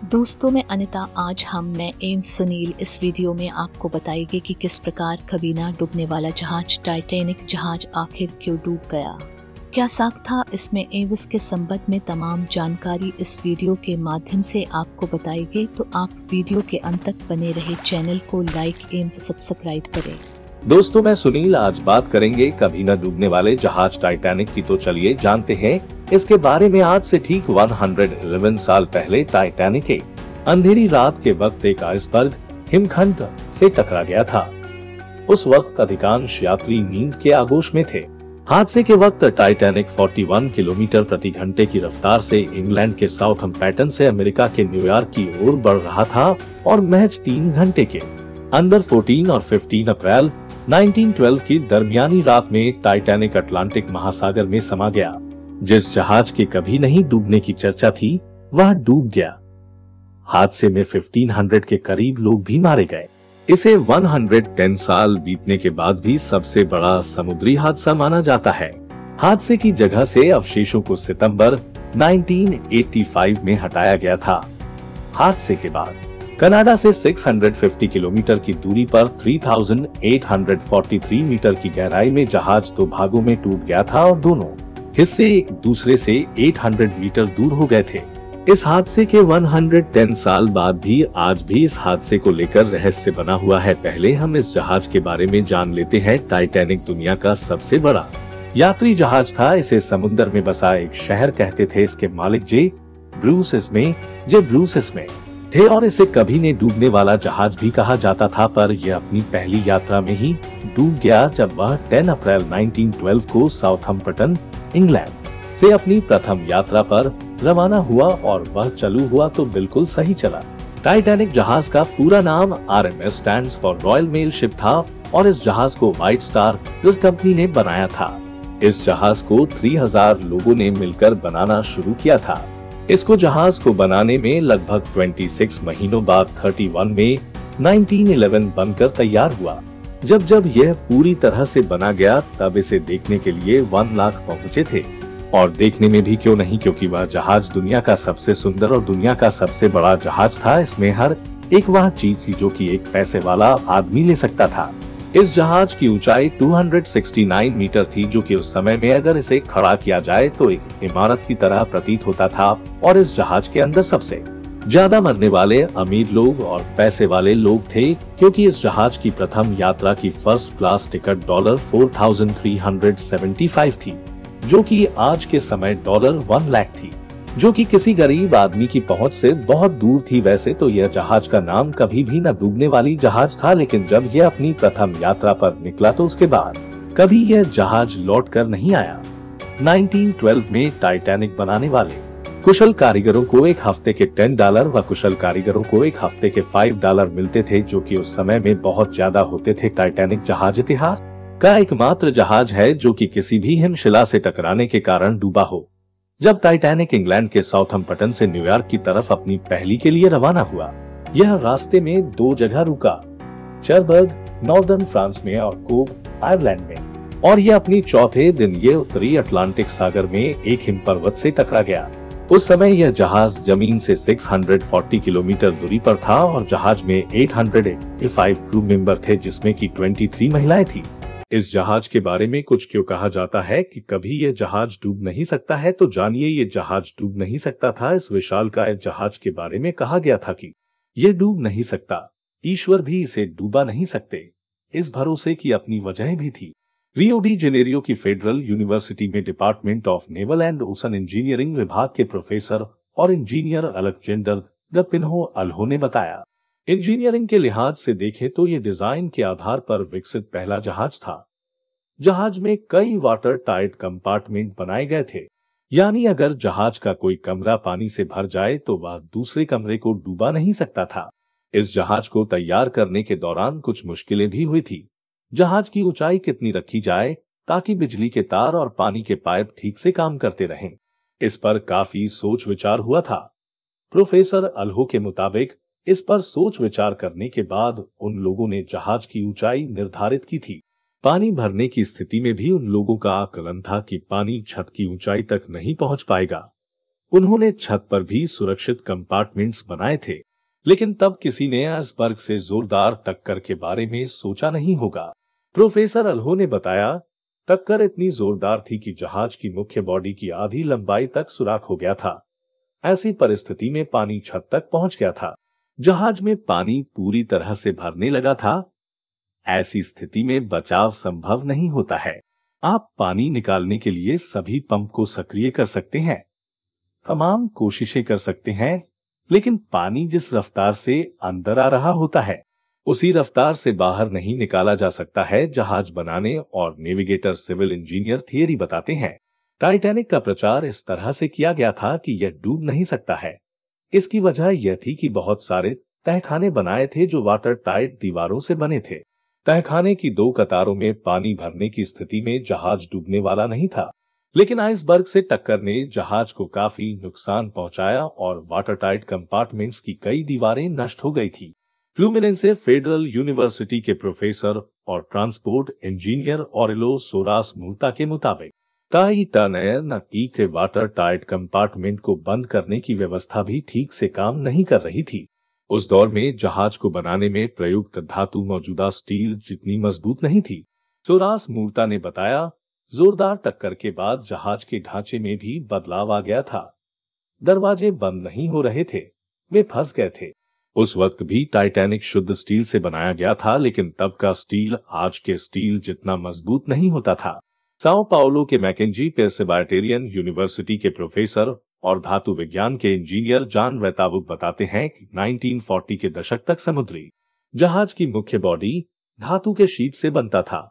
दोस्तों, मैं अनिता। आज मैं एन सुनील इस वीडियो में आपको बताएंगे कि किस प्रकार कभी ना डूबने वाला जहाज टाइटैनिक जहाज आखिर क्यों डूब गया, क्या साख था इसमें। एवं के संबंध में तमाम जानकारी इस वीडियो के माध्यम से आपको बताएंगे, तो आप वीडियो के अंत तक बने रहे। चैनल को लाइक एवं सब्सक्राइब करें। दोस्तों, मैं सुनील। आज बात करेंगे कभी न डूबने वाले जहाज टाइटैनिक की। तो चलिए जानते हैं इसके बारे में। आज से ठीक 111 साल पहले टाइटैनिक एक अंधेरी रात के वक्त एक आइसबर्ग हिमखंड से टकरा गया था। उस वक्त अधिकांश यात्री नींद के आगोश में थे। हादसे के वक्त टाइटैनिक 41 किलोमीटर प्रति घंटे की रफ्तार से इंग्लैंड के साउथहैम्पटन से अमेरिका के न्यूयॉर्क की ओर बढ़ रहा था और महज 3 घंटे के अंदर 14 और 15 अप्रैल 1912 की दरमियानी रात में टाइटैनिक अटलांटिक महासागर में समा गया। जिस जहाज के कभी नहीं डूबने की चर्चा थी वह डूब गया। हादसे में 1500 के करीब लोग भी मारे गए। इसे 110 साल बीतने के बाद भी सबसे बड़ा समुद्री हादसा माना जाता है। हादसे की जगह से अवशेषों को सितंबर 1985 में हटाया गया था। हादसे के बाद कनाडा से 650 किलोमीटर की दूरी पर 3843 मीटर की गहराई में जहाज 2 भागों में टूट गया था और दोनों हिस्से एक दूसरे से 800 मीटर दूर हो गए थे। इस हादसे के 110 साल बाद भी आज भी इस हादसे को लेकर रहस्य बना हुआ है। पहले हम इस जहाज के बारे में जान लेते हैं। टाइटैनिक दुनिया का सबसे बड़ा यात्री जहाज था। इसे समुद्र में बसा एक शहर कहते थे। इसके मालिक जे ब्रूसेस में थे और इसे कभी ने डूबने वाला जहाज भी कहा जाता था। पर यह अपनी पहली यात्रा में ही डूब गया जब वह 10 अप्रैल 1912 को साउथहैम्पटन इंग्लैंड से अपनी प्रथम यात्रा पर रवाना हुआ और वह चालू हुआ तो बिल्कुल सही चला। टाइटैनिक जहाज का पूरा नाम RMS stands for Royal Mail Ship था और इस जहाज को व्हाइट स्टार क्रूज कंपनी ने बनाया था। इस जहाज को 3000 लोगों ने मिलकर बनाना शुरू किया था। इसको जहाज को बनाने में लगभग 26 महीनों बाद 31 मई 1911 बनकर तैयार हुआ। जब यह पूरी तरह से बना गया तब इसे देखने के लिए 1 लाख पहुंचे थे। और देखने में भी क्यों नहीं, क्योंकि वह जहाज दुनिया का सबसे सुंदर और दुनिया का सबसे बड़ा जहाज था। इसमें हर एक वह चीज थी जो कि एक पैसे वाला आदमी ले सकता था। इस जहाज की ऊंचाई 269 मीटर थी, जो कि उस समय में अगर इसे खड़ा किया जाए तो एक इमारत की तरह प्रतीत होता था। और इस जहाज के अंदर सबसे ज्यादा मरने वाले अमीर लोग और पैसे वाले लोग थे, क्योंकि इस जहाज की प्रथम यात्रा की फर्स्ट क्लास टिकट $4375 थी, जो कि आज के समय $1 लाख थी, जो कि किसी गरीब आदमी की पहुंच से बहुत दूर थी। वैसे तो यह जहाज का नाम कभी भी न डूबने वाली जहाज था, लेकिन जब यह अपनी प्रथम यात्रा पर निकला तो उसके बाद कभी यह जहाज लौट कर नहीं आया। 1912 में टाइटैनिक बनाने वाले कुशल कारीगरों को एक हफ्ते के $10 व कुशल कारीगरों को एक हफ्ते के $5 मिलते थे, जो कि उस समय में बहुत ज्यादा होते थे। टाइटैनिक जहाज इतिहास का एकमात्र जहाज है जो कि किसी भी हिमशिला से टकराने के कारण डूबा हो। जब टाइटैनिक इंग्लैंड के साउथहैम्पटन से न्यूयॉर्क की तरफ अपनी पहली के लिए रवाना हुआ, यह रास्ते में 2 जगह रुका, चरबर्ग नॉर्दर्न फ्रांस में और कोव आयरलैंड में, और यह अपनी चौथे दिन ये उत्तरी अटलांटिक सागर में एक हिमपर्वत से टकरा गया। उस समय यह जहाज जमीन से 640 किलोमीटर दूरी पर था और जहाज में 885 क्रू मेंबर थे, जिसमें की 23 महिलाएं थी। इस जहाज के बारे में कुछ क्यों कहा जाता है कि कभी यह जहाज डूब नहीं सकता है, तो जानिए ये जहाज डूब नहीं सकता था। इस विशालकाय जहाज के बारे में कहा गया था कि यह डूब नहीं सकता, ईश्वर भी इसे डूबा नहीं सकते। इस भरोसे की अपनी वजह भी थी। रियो डी जेनेरियो की फेडरल यूनिवर्सिटी में department of naval and ocean engineering विभाग के प्रोफेसर और इंजीनियर अलेक्जेंडर द पिन्हो अल्हो ने बताया, इंजीनियरिंग के लिहाज से देखें तो ये डिजाइन के आधार पर विकसित पहला जहाज था। जहाज में कई वाटर टाइट कंपार्टमेंट बनाए गए थे, यानी अगर जहाज का कोई कमरा पानी से भर जाए तो वह दूसरे कमरे को डूबा नहीं सकता था। इस जहाज को तैयार करने के दौरान कुछ मुश्किलें भी हुई थी। जहाज की ऊंचाई कितनी रखी जाए ताकि बिजली के तार और पानी के पाइप ठीक से काम करते रहें, इस पर काफी सोच विचार हुआ था। प्रोफेसर अल्हो के मुताबिक इस पर सोच विचार करने के बाद उन लोगों ने जहाज की ऊंचाई निर्धारित की थी। पानी भरने की स्थिति में भी उन लोगों का आकलन था कि पानी छत की ऊंचाई तक नहीं पहुंच पाएगा। उन्होंने छत पर भी सुरक्षित कंपार्टमेंट्स बनाए थे, लेकिन तब किसी ने आइसबर्ग से जोरदार टक्कर के बारे में सोचा नहीं होगा। प्रोफेसर अल्हो ने बताया, टक्कर इतनी जोरदार थी कि जहाज की मुख्य बॉडी की आधी लंबाई तक सुराख हो गया था। ऐसी परिस्थिति में पानी छत तक पहुंच गया था। जहाज में पानी पूरी तरह से भरने लगा था। ऐसी स्थिति में बचाव संभव नहीं होता है। आप पानी निकालने के लिए सभी पंप को सक्रिय कर सकते हैं, तमाम कोशिशें कर सकते हैं, लेकिन पानी जिस रफ्तार से अंदर आ रहा होता है उसी रफ्तार से बाहर नहीं निकाला जा सकता है। जहाज बनाने और नेविगेटर सिविल इंजीनियर थियरी बताते हैं, टाइटैनिक का प्रचार इस तरह से किया गया था कि यह डूब नहीं सकता है। इसकी वजह यह थी कि बहुत सारे तहखाने बनाए थे जो वाटर टाइट दीवारों से बने थे। तहखाने की दो कतारों में पानी भरने की स्थिति में जहाज डूबने वाला नहीं था, लेकिन आइसबर्ग से टक्कर ने जहाज को काफी नुकसान पहुंचाया और वाटर टाइट कंपार्टमेंट्स की कई दीवारें नष्ट हो गई थी। फ्लूमिनेंसे फेडरल यूनिवर्सिटी के प्रोफेसर और ट्रांसपोर्ट इंजीनियर ऑरेलो सोरास मूर्ता के मुताबिक टाइटैनिक के वाटर टाइट कंपार्टमेंट को बंद करने की व्यवस्था भी ठीक से काम नहीं कर रही थी। उस दौर में जहाज को बनाने में प्रयुक्त धातु मौजूदा स्टील जितनी मजबूत नहीं थी। सोरास मूर्ता ने बताया, जोरदार टक्कर के बाद जहाज के ढांचे में भी बदलाव आ गया था। दरवाजे बंद नहीं हो रहे थे, वे फंस गए थे। उस वक्त भी टाइटैनिक शुद्ध स्टील से बनाया गया था, लेकिन तब का स्टील आज के स्टील जितना मजबूत नहीं होता था। साओ पाउलो के मैकेंजी पेर्सेबाइटेरियन यूनिवर्सिटी के प्रोफेसर और धातु विज्ञान के इंजीनियर जॉन वेतावुक बताते हैं कि 1940 के दशक तक समुद्री जहाज की मुख्य बॉडी धातु के शीट से बनता था।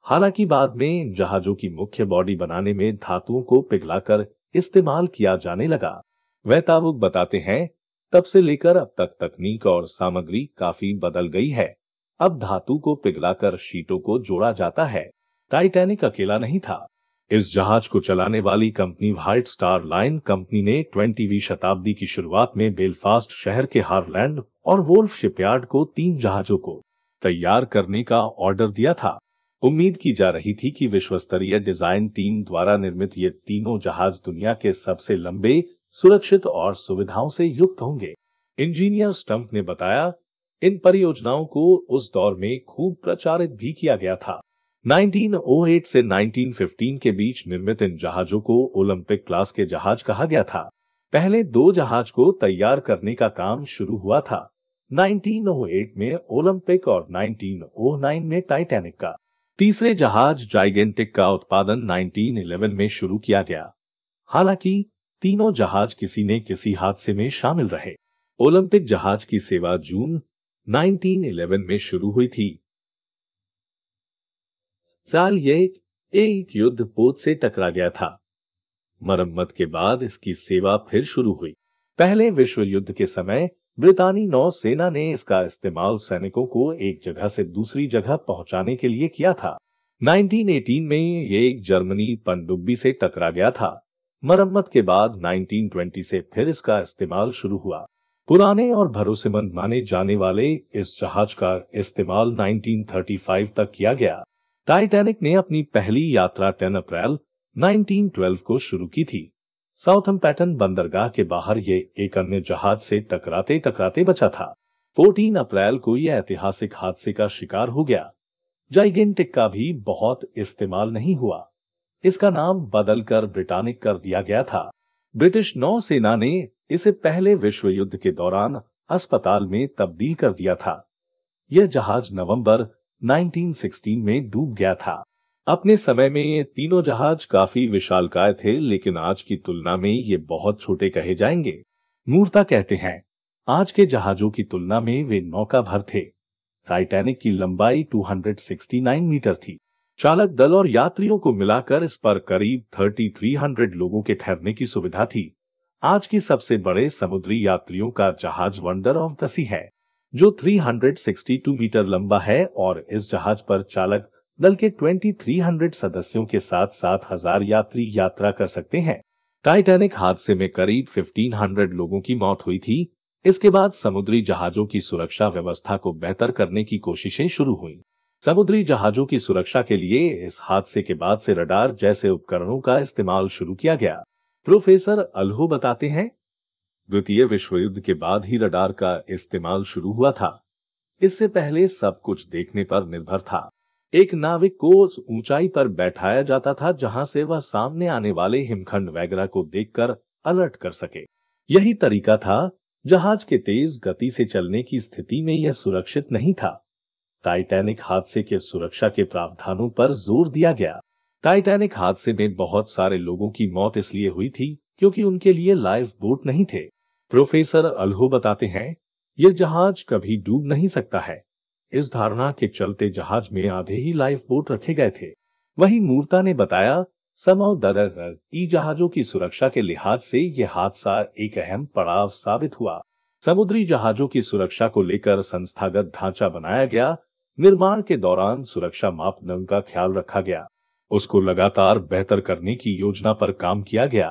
हालांकि बाद में इन जहाजों की मुख्य बॉडी बनाने में धातुओं को पिघलाकर इस्तेमाल किया जाने लगा। वेतावुक बताते हैं, तब से लेकर अब तक तकनीक और सामग्री काफी बदल गई है। अब धातु को पिघलाकर शीटों को जोड़ा जाता है। टाइटैनिक अकेला नहीं था। इस जहाज को चलाने वाली company white star line company ने 20वीं शताब्दी की शुरुआत में बेलफास्ट शहर के हारलैंड और वोल्फ शिपयार्ड को 3 जहाजों को तैयार करने का ऑर्डर दिया था। उम्मीद की जा रही थी कि विश्वस्तरीय डिजाइन टीम द्वारा निर्मित ये तीनों जहाज दुनिया के सबसे लंबे, सुरक्षित और सुविधाओं से युक्त होंगे। इंजीनियर स्टंप ने बताया, इन परियोजनाओं को उस दौर में खूब प्रचारित भी किया गया था। 1908 से 1915 के बीच निर्मित इन जहाजों को ओलंपिक क्लास के जहाज कहा गया था। पहले 2 जहाज को तैयार करने का काम शुरू हुआ था, 1908 में ओलंपिक और 1909 में टाइटैनिक का। तीसरे जहाज जाइगेंटिक का उत्पादन 1911 में शुरू किया गया। हालांकि तीनों जहाज किसी न किसी हादसे में शामिल रहे। ओलंपिक जहाज की सेवा जून 1911 में शुरू हुई थी। साल यह एक युद्ध पोत से टकरा गया था। मरम्मत के बाद इसकी सेवा फिर शुरू हुई। पहले विश्व युद्ध के समय ब्रितानी नौसेना ने इसका इस्तेमाल सैनिकों को एक जगह से दूसरी जगह पहुंचाने के लिए किया था। 1918 में यह एक जर्मनी पनडुब्बी से टकरा गया था। मरम्मत के बाद 1920 से फिर इसका इस्तेमाल शुरू हुआ। पुराने और भरोसेमंद माने जाने वाले इस जहाज का इस्तेमाल 1935 तक किया गया। टाइटैनिक ने अपनी पहली यात्रा 10 अप्रैल 1912 को शुरू की थी। साउथम्पटन बंदरगाह के बाहर ये एक अन्य जहाज से टकराते टकराते बचा था। 14 अप्रैल को यह ऐतिहासिक हादसे का शिकार हो गया। जाइगेंटिक का भी बहुत इस्तेमाल नहीं हुआ। इसका नाम बदलकर ब्रिटानिक कर दिया गया था। ब्रिटिश नौसेना ने इसे पहले विश्व युद्ध के दौरान अस्पताल में तब्दील कर दिया था। यह जहाज नवंबर 1916 में डूब गया था। अपने समय में ये तीनों जहाज काफी विशालकाय थे, लेकिन आज की तुलना में ये बहुत छोटे कहे जाएंगे। मूर्ता कहते हैं, आज के जहाजों की तुलना में वे नौका भर थे। टाइटैनिक की लंबाई 269 मीटर थी। चालक दल और यात्रियों को मिलाकर इस पर करीब 3300 लोगों के ठहरने की सुविधा थी। आज की सबसे बड़े समुद्री यात्रियों का जहाज वंडर ऑफ द सी है, जो 362 मीटर लंबा है, और इस जहाज पर चालक दल के 2300 सदस्यों के साथ 7000 यात्री यात्रा कर सकते हैं। टाइटैनिक हादसे में करीब 1500 लोगों की मौत हुई थी। इसके बाद समुद्री जहाजों की सुरक्षा व्यवस्था को बेहतर करने की कोशिशें शुरू हुई। समुद्री जहाजों की सुरक्षा के लिए इस हादसे के बाद से रडार जैसे उपकरणों का इस्तेमाल शुरू किया गया। प्रोफेसर अल्हो बताते हैं, द्वितीय विश्व युद्ध के बाद ही रडार का इस्तेमाल शुरू हुआ था। इससे पहले सब कुछ देखने पर निर्भर था। एक नाविक को उस ऊंचाई पर बैठाया जाता था जहां से वह सामने आने वाले हिमखंड वगैरह को देखकर अलर्ट कर सके। यही तरीका था। जहाज के तेज गति से चलने की स्थिति में यह सुरक्षित नहीं था। टाइटैनिक हादसे के सुरक्षा के प्रावधानों पर जोर दिया गया। टाइटैनिक हादसे में बहुत सारे लोगों की मौत इसलिए हुई थी क्योंकि उनके लिए लाइफ बोट नहीं थे। प्रोफेसर अल्हो बताते हैं, यह जहाज कभी डूब नहीं सकता है। इस धारणा के चलते जहाज में आधे ही लाइफ बोट रखे गए थे। वहीं मूर्ता ने बताया, समुद्री जहाजों की सुरक्षा के लिहाज से यह हादसा एक अहम पड़ाव साबित हुआ। समुद्री जहाजों की सुरक्षा को लेकर संस्थागत ढांचा बनाया गया। निर्माण के दौरान सुरक्षा मापदंड का ख्याल रखा गया। उसको लगातार बेहतर करने की योजना पर काम किया गया।